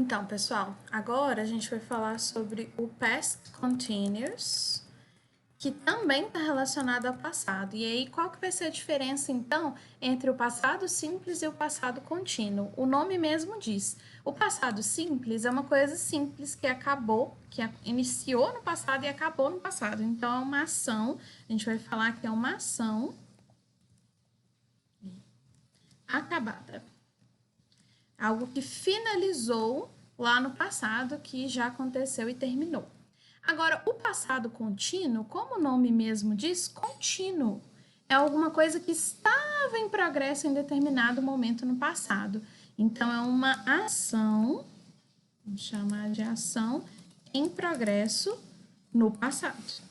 Então, pessoal, agora a gente vai falar sobre o past continuous, que também está relacionado ao passado. E aí, qual que vai ser a diferença, então, entre o passado simples e o passado contínuo? O nome mesmo diz. O passado simples é uma coisa simples que acabou, que iniciou no passado e acabou no passado. Então, é uma ação, a gente vai falar que é uma ação acabada. Algo que finalizou lá no passado, que já aconteceu e terminou. Agora, o passado contínuo, como o nome mesmo diz, contínuo. É alguma coisa que estava em progresso em determinado momento no passado. Então, é uma ação, vamos chamar de ação em progresso no passado.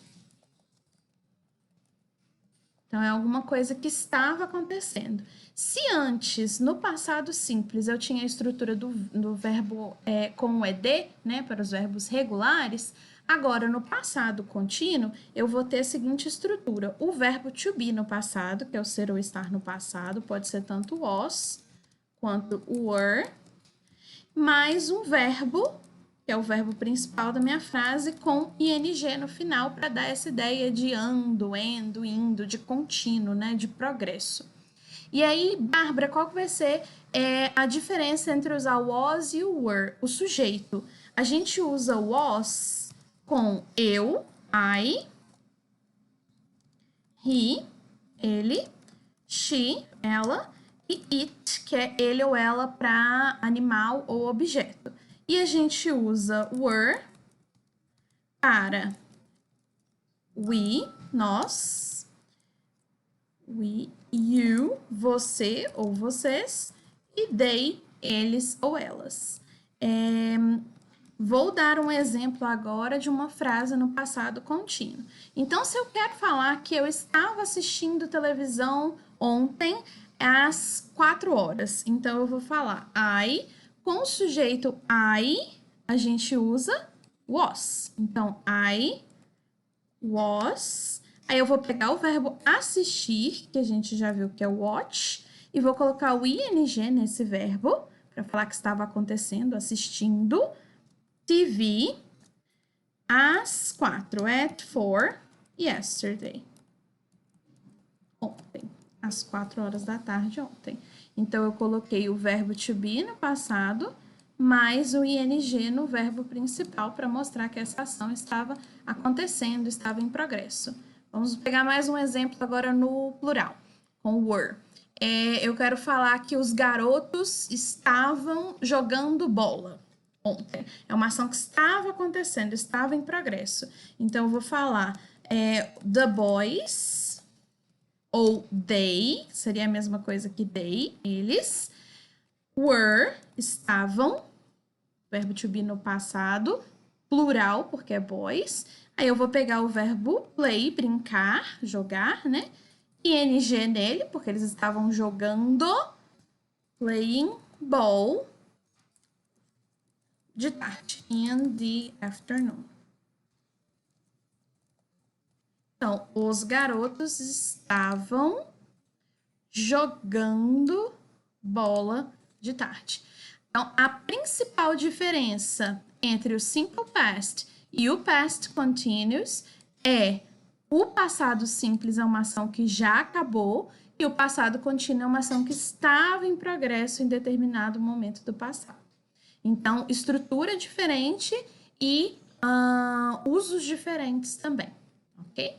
Então, é alguma coisa que estava acontecendo. Se antes, no passado simples, eu tinha a estrutura do verbo com o ed, né, para os verbos regulares, agora, no passado contínuo, eu vou ter a seguinte estrutura. O verbo to be no passado, que é o ser ou estar no passado, pode ser tanto was quanto were, mais um verbo, que é o verbo principal da minha frase, com ing no final, para dar essa ideia de ando, indo, de contínuo, né, de progresso. E aí, Bárbara, qual que vai ser a diferença entre usar was e o were? O sujeito. A gente usa was com eu, I, he, ele, she, ela, e it, que é ele ou ela para animal ou objeto. E a gente usa were para we, nós, we, you, você ou vocês, e they, eles ou elas. Vou dar um exemplo agora de uma frase no passado contínuo. Então, se eu quero falar que eu estava assistindo televisão ontem às 4 horas, então eu vou falar I, com o sujeito I, a gente usa was. Então, I was. Aí eu vou pegar o verbo assistir, que a gente já viu que é watch, e vou colocar o ing nesse verbo, para falar que estava acontecendo, assistindo TV às 4, at 4, yesterday. Ontem, às 4 horas da tarde ontem. Então, eu coloquei o verbo to be no passado, mais o ing no verbo principal, para mostrar que essa ação estava acontecendo, estava em progresso. Vamos pegar mais um exemplo agora no plural, com were. Eu quero falar que os garotos estavam jogando bola ontem. É uma ação que estava acontecendo, estava em progresso. Então, eu vou falar the boys, ou they, seria a mesma coisa que they, eles, were, estavam, verbo to be no passado, plural, porque é boys. Aí eu vou pegar o verbo play, brincar, jogar, né? ing nele, porque eles estavam jogando, playing ball, de tarde, in the afternoon. Então, os garotos estavam jogando bola de tarde. Então, a principal diferença entre o simple past e o past continuous é o passado simples é uma ação que já acabou e o passado contínuo é uma ação que estava em progresso em determinado momento do passado. Então, estrutura diferente e usos diferentes também, ok?